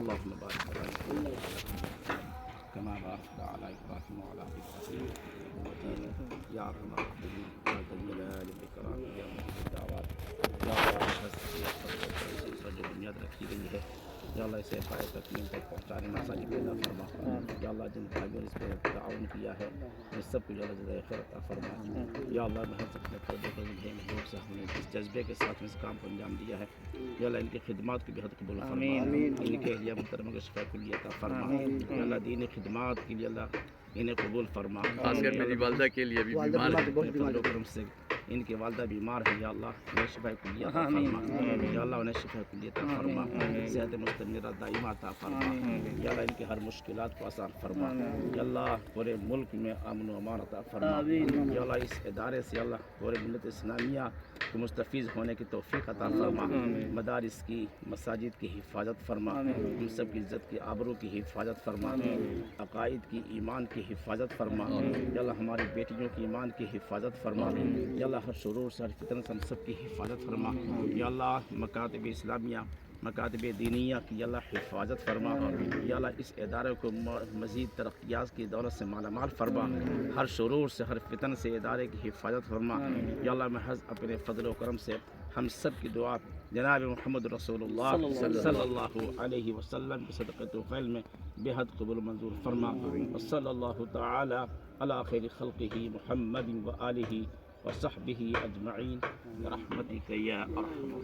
اللهم بارك كما باركت على ابراهيم وعلى ال ابراهيم يا ارحم الراحمين يا ذا الجلال والاكرام يا مجيب الدعوات يا اللہ بنیاد رکھی گئی ہے یا اللہ اسے پائے تکمیل تک پہنچانے میں آسانی پیدا فرما یا اللہ جن بھائیوں نے اس پہ تعاون کیا ہے ان سب کو جزائے خیر عطا فرما یا اللہ محض اپنے پردے پر محبوب سے ہم نے اس جذبے کے ساتھ اس کام کو انجام دیا ہے یا اللہ ان کی خدمات کی بہت قبول فرما ان کے لیے محترمہ کے شفا کلیہ عطا فرما یا اللہ دینی خدمات کے لیے اللہ انہیں قبول فرما خاص کر میری والدہ کے لیے بھی بیمار ہے، فضل و کرم سے ان کی والدہ بیمار ہے یا اللہ انہیں شفا کلیہ عطا فرما یا اللہ انہیں شفا کلیہ عطا فرما صحت مستمرہ دائمہ عطا فرما یا اللہ ان کی ہر مشکلات کو آسان فرما یا اللہ پورے ملک میں امن و امان عطا فرما یا اللہ اس ادارے سے اللہ پورے ملت اسلامیہ کو مستفیض ہونے کی توفیق عطا فرما مدارس کی مساجد کی حفاظت فرما ہم سب کی عزت کی آبرو کی حفاظت فرما عقائد کی ایمان کی حفاظت فرما یا اللہ ہماری بیٹیوں کی ایمان کی حفاظت فرما یا اللہ ہر شرور سے ہر فتن سے ہم سب کی حفاظت فرما یا اللہ مکاتب اسلامیہ مکاتب دینیہ کی یا اللہ حفاظت فرما یا اللہ اس ادارے کو مزید ترقیات کی دولت سے مالا مال فرما ہر شرور سے ہر فتن سے ادارے کی حفاظت فرما یا اللہ محض اپنے فضل و کرم سے ہم سب کی دعا جناب محمد رسول اللہ صلی اللہ علیہ وسلم کی صدقۃ و فعل میں بے حد قبول منظور فرما صلی اللہ تعالی علی خیر خلقہ محمد و آلہ وصحبہ اجمعین برحمتک یا ارحم